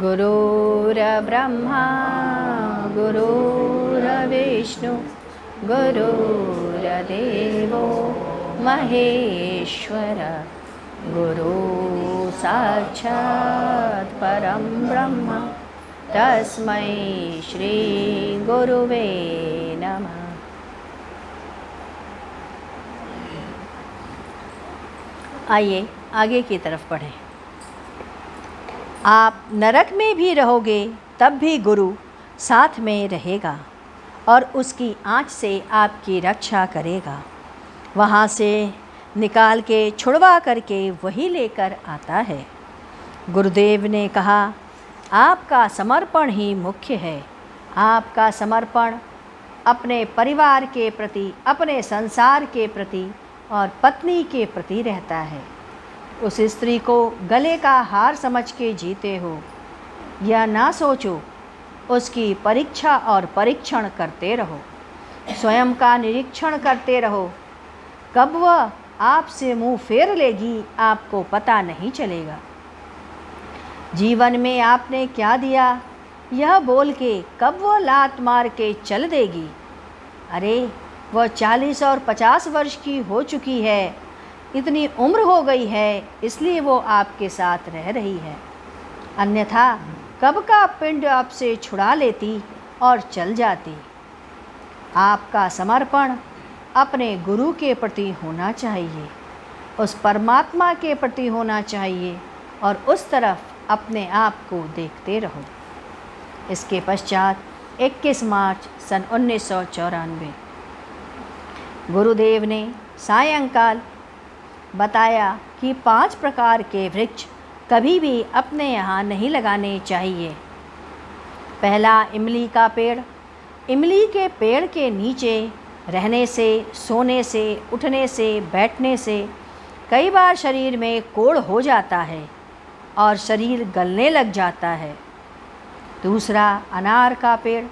गुरुर्ब्रह्मा गुरुर्विष्णु गुरुर्देवो महेश्वर गुरु साक्षात् परं ब्रह्म तस्मै श्री गुरुवे नमः। आइए आगे की तरफ पढ़ें। आप नरक में भी रहोगे तब भी गुरु साथ में रहेगा और उसकी आँच से आपकी रक्षा करेगा। वहाँ से निकाल के छुड़वा करके वही लेकर आता है। गुरुदेव ने कहा, आपका समर्पण ही मुख्य है। आपका समर्पण अपने परिवार के प्रति, अपने संसार के प्रति और पत्नी के प्रति रहता है। उस स्त्री को गले का हार समझ के जीते हो, यह ना सोचो। उसकी परीक्षा और परीक्षण करते रहो, स्वयं का निरीक्षण करते रहो। कब वह आपसे मुंह फेर लेगी आपको पता नहीं चलेगा। जीवन में आपने क्या दिया यह बोल के कब वह लात मार के चल देगी। अरे वह 40 और 50 वर्ष की हो चुकी है, इतनी उम्र हो गई है, इसलिए वो आपके साथ रह रही है। अन्यथा कब का पिंड आपसे छुड़ा लेती और चल जाती। आपका समर्पण अपने गुरु के प्रति होना चाहिए, उस परमात्मा के प्रति होना चाहिए और उस तरफ अपने आप को देखते रहो। इसके पश्चात 21 मार्च सन 1994 गुरुदेव ने सायंकाल बताया कि 5 प्रकार के वृक्ष कभी भी अपने यहाँ नहीं लगाने चाहिए। पहला, इमली का पेड़। इमली के पेड़ के नीचे रहने से, सोने से, उठने से, बैठने से कई बार शरीर में कोढ़ हो जाता है और शरीर गलने लग जाता है। दूसरा, अनार का पेड़।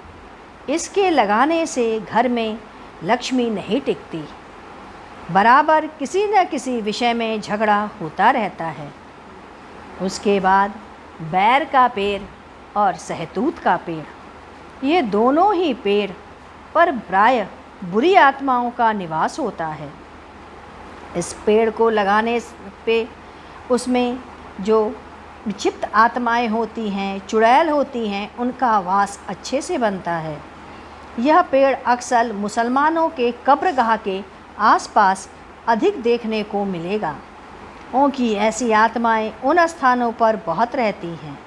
इसके लगाने से घर में लक्ष्मी नहीं टिकती, बराबर किसी न किसी विषय में झगड़ा होता रहता है। उसके बाद बैर का पेड़ और सहतूत का पेड़। ये दोनों ही पेड़ पर प्रायः बुरी आत्माओं का निवास होता है। इस पेड़ को लगाने पे उसमें जो विक्षिप्त आत्माएं होती हैं, चुड़ैल होती हैं, उनका वास अच्छे से बनता है। यह पेड़ अक्सर मुसलमानों के कब्रगाह के आसपास अधिक देखने को मिलेगा। उनकी ऐसी आत्माएं उन स्थानों पर बहुत रहती हैं।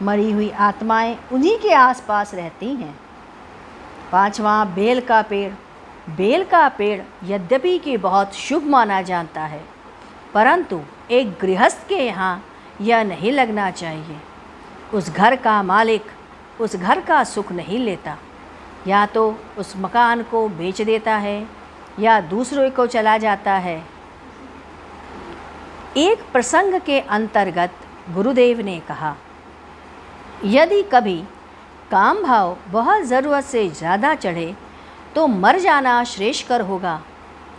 मरी हुई आत्माएं उन्हीं के आसपास रहती हैं। 5वां, बेल का पेड़। बेल का पेड़ यद्यपि कि बहुत शुभ माना जाता है, परंतु एक गृहस्थ के यहाँ यह नहीं लगना चाहिए। उस घर का मालिक उस घर का सुख नहीं लेता, या तो उस मकान को बेच देता है या दूसरों को चला जाता है। एक प्रसंग के अंतर्गत गुरुदेव ने कहा, यदि कभी काम भाव बहुत ज़रूरत से ज़्यादा चढ़े तो मर जाना श्रेष्ठकर होगा,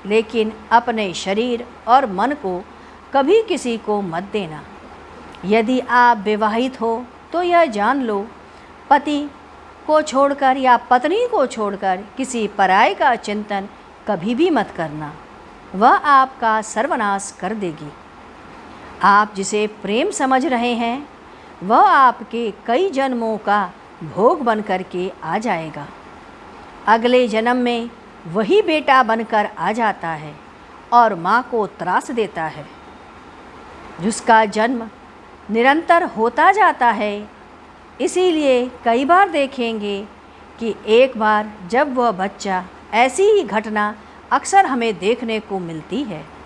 लेकिन अपने शरीर और मन को कभी किसी को मत देना। यदि आप विवाहित हो तो यह जान लो, पति को छोड़कर या पत्नी को छोड़कर किसी पराये का चिंतन कभी भी मत करना, वह आपका सर्वनाश कर देगी। आप जिसे प्रेम समझ रहे हैं वह आपके कई जन्मों का भोग बन कर के आ जाएगा। अगले जन्म में वही बेटा बनकर आ जाता है और माँ को त्रास देता है, जिसका जन्म निरंतर होता जाता है। इसीलिए कई बार देखेंगे कि एक बार जब वह बच्चा, ऐसी ही घटना अक्सर हमें देखने को मिलती है।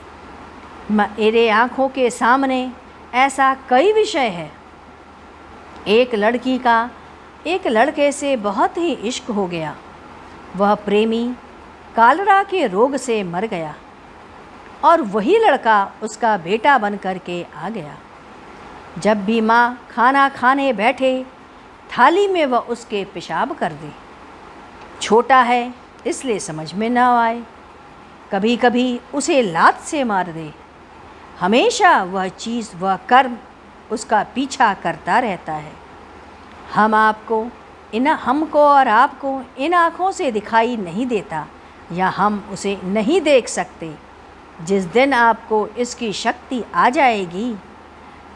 मेरे आँखों के सामने ऐसा कई विषय है। एक लड़की का एक लड़के से बहुत ही इश्क हो गया। वह प्रेमी कालरा के रोग से मर गया और वही लड़का उसका बेटा बन कर के आ गया। जब भी माँ खाना खाने बैठे, थाली में वह उसके पेशाब कर दे। छोटा है इसलिए समझ में ना आए, कभी कभी उसे लात से मार दे। हमेशा वह चीज़, वह कर्म उसका पीछा करता रहता है। हमको और आपको इन आँखों से दिखाई नहीं देता या हम उसे नहीं देख सकते। जिस दिन आपको इसकी शक्ति आ जाएगी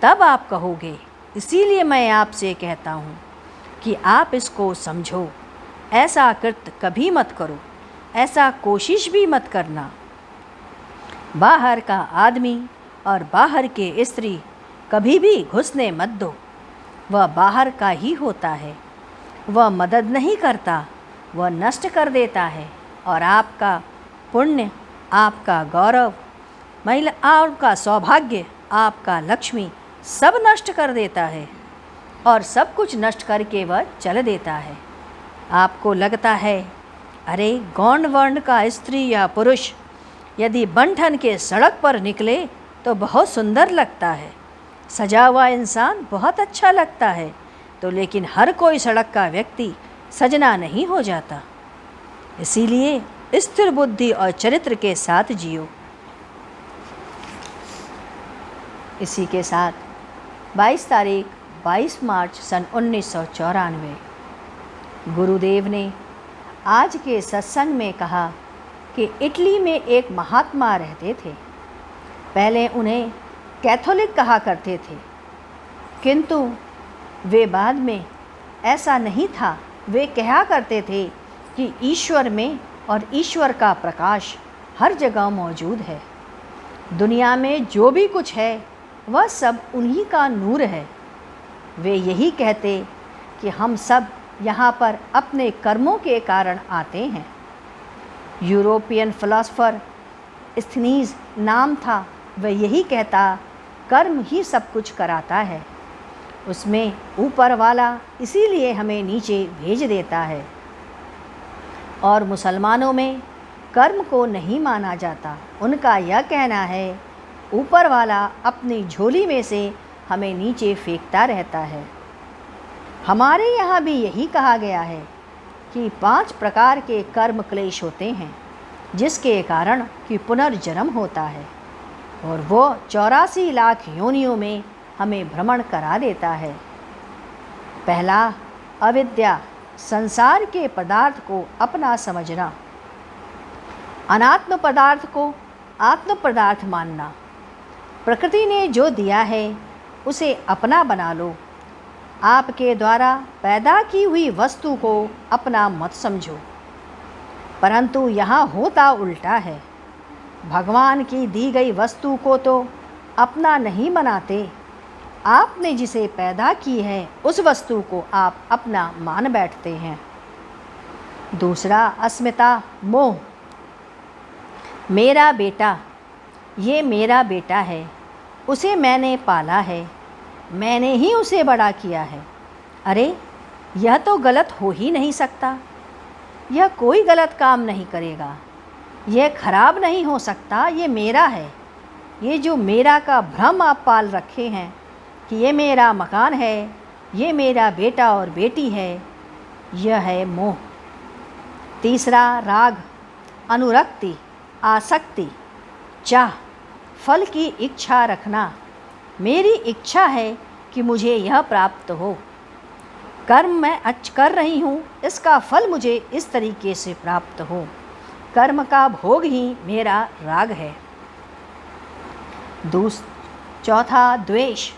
तब आप कहोगे। इसीलिए मैं आपसे कहता हूँ कि आप इसको समझो। ऐसा कृत्य कभी मत करो, ऐसा कोशिश भी मत करना। बाहर का आदमी और बाहर के स्त्री कभी भी घुसने मत दो। वह बाहर का ही होता है। वह मदद नहीं करता, वह नष्ट कर देता है। और आपका पुण्य, आपका गौरव, महिला, आपका सौभाग्य, आपका लक्ष्मी सब नष्ट कर देता है और सब कुछ नष्ट करके वह चल देता है। आपको लगता है अरे गौण वर्ण का स्त्री या पुरुष यदि बन-ठन के सड़क पर निकले तो बहुत सुंदर लगता है, सजा हुआ इंसान बहुत अच्छा लगता है। तो लेकिन हर कोई सड़क का व्यक्ति सजना नहीं हो जाता। इसीलिए स्थिर बुद्धि और चरित्र के साथ जियो। इसी के साथ 22 मार्च सन 1994 गुरुदेव ने आज के सत्संग में कहा कि इटली में एक महात्मा रहते थे। पहले उन्हें कैथोलिक कहा करते थे, किंतु वे बाद में ऐसा नहीं था। वे कहा करते थे कि ईश्वर में और ईश्वर का प्रकाश हर जगह मौजूद है। दुनिया में जो भी कुछ है वह सब उन्हीं का नूर है। वे यही कहते कि हम सब यहाँ पर अपने कर्मों के कारण आते हैं। यूरोपियन फिलॉसफर स्थनीज नाम था। वह यही कहता कर्म ही सब कुछ कराता है। उसमें ऊपर वाला इसीलिए हमें नीचे भेज देता है। और मुसलमानों में कर्म को नहीं माना जाता। उनका यह कहना है ऊपर वाला अपनी झोली में से हमें नीचे फेंकता रहता है। हमारे यहाँ भी यही कहा गया है कि 5 प्रकार के कर्म क्लेश होते हैं जिसके कारण कि पुनर्जन्म होता है और वो 84 लाख योनियों में हमें भ्रमण करा देता है। पहला, अविद्या, संसार के पदार्थ को अपना समझना, अनात्म पदार्थ को आत्म पदार्थ मानना। प्रकृति ने जो दिया है उसे अपना बना लो। आपके द्वारा पैदा की हुई वस्तु को अपना मत समझो। परंतु यहाँ होता उल्टा है। भगवान की दी गई वस्तु को तो अपना नहीं बनाते। आपने जिसे पैदा की है उस वस्तु को आप अपना मान बैठते हैं। दूसरा, अस्मिता, मोह। मेरा बेटा, ये मेरा बेटा है, उसे मैंने पाला है, मैंने ही उसे बड़ा किया है। अरे यह तो गलत हो ही नहीं सकता। यह कोई गलत काम नहीं करेगा। यह खराब नहीं हो सकता। ये मेरा है। ये जो मेरा का भ्रम आप पाल रखे हैं कि ये मेरा मकान है, ये मेरा बेटा और बेटी है, यह है मोह। तीसरा, राग, अनुरक्ति, आसक्ति, चाह, फल की इच्छा रखना। मेरी इच्छा है कि मुझे यह प्राप्त हो। कर्म मैं कर रही हूँ, इसका फल मुझे इस तरीके से प्राप्त हो। कर्म का भोग ही मेरा राग है। चौथा, द्वेष।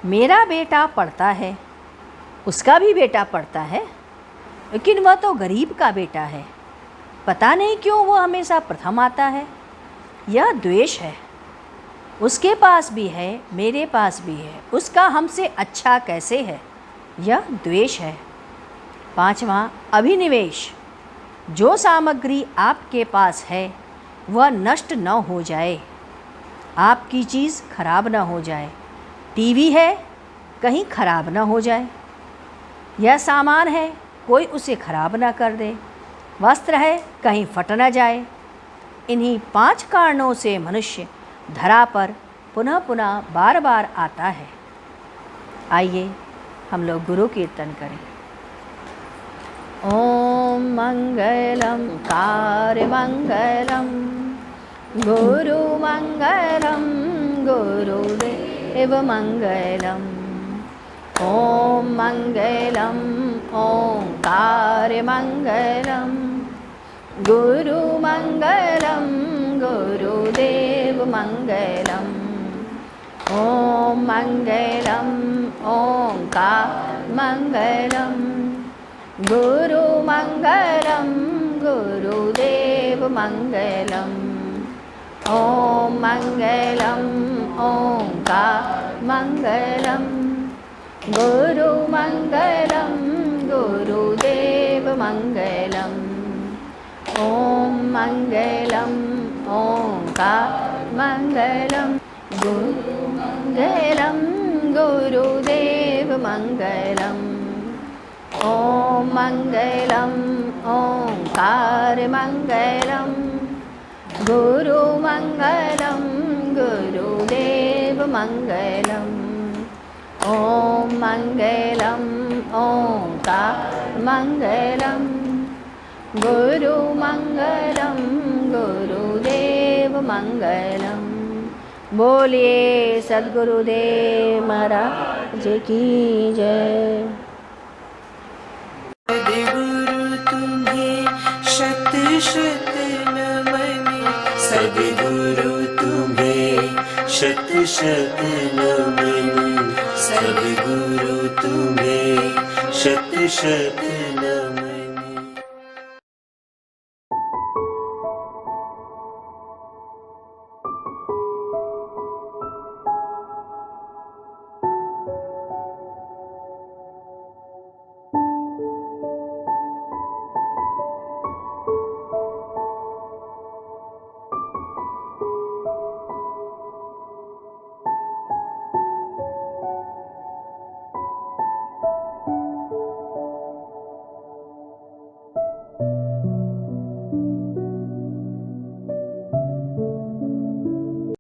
मेरा बेटा पढ़ता है, उसका भी बेटा पढ़ता है, लेकिन वह तो गरीब का बेटा है। पता नहीं क्यों वह हमेशा प्रथम आता है। यह द्वेष है। उसके पास भी है, मेरे पास भी है, उसका हमसे अच्छा कैसे है? यह द्वेष है। पांचवा, अभिनिवेश। जो सामग्री आपके पास है वह नष्ट न हो जाए, आपकी चीज़ खराब न हो जाए। टीवी है, कहीं खराब न हो जाए। यह सामान है, कोई उसे खराब न कर दे। वस्त्र है, कहीं फट न जाए। इन्हीं 5 कारणों से मनुष्य धरा पर पुनः पुनः बार बार आता है। आइए हम लोग गुरु कीर्तन करें। ओम मंगलम कार्यमंगलम गुरु मंगलम गुरुदेव मंगलम ॐ मङ्गलम् ओङ्कारमङ्गलम् गुरुमङ्गलं गुरुदेवमङ्गलम् ॐ मङ्गलम् ओङ्कारमङ्गलम् गुरुमङ्गलं गुरुदेवमङ्गलम् ॐ मङ्गलम् ओङ्कारमङ्गलम् गुरुमङ्गलं गुरुदेवमङ्गलम् ॐ मङ्गलम् ओङ्कारमङ्गलं गुरुमङ्गलं गुरुदेवमङ्गलम् ॐ मङ्गलम् ओङ्कारमङ्गलं गुरुमङ्गलं गुरुदेवमङ्गलम् ॐ मङ्गलम् ओङ्कारमङ्गलं गुरुमङ्गलं गुरुदेवमङ्गलम्। बोलिए सद्गुरुदेव महाराज की जय। सद्गुरु तुम्हें शत शत नमन, सद्गुरु तुम्हें शत शत नमन, सद्गुरु तुम्हें शत शत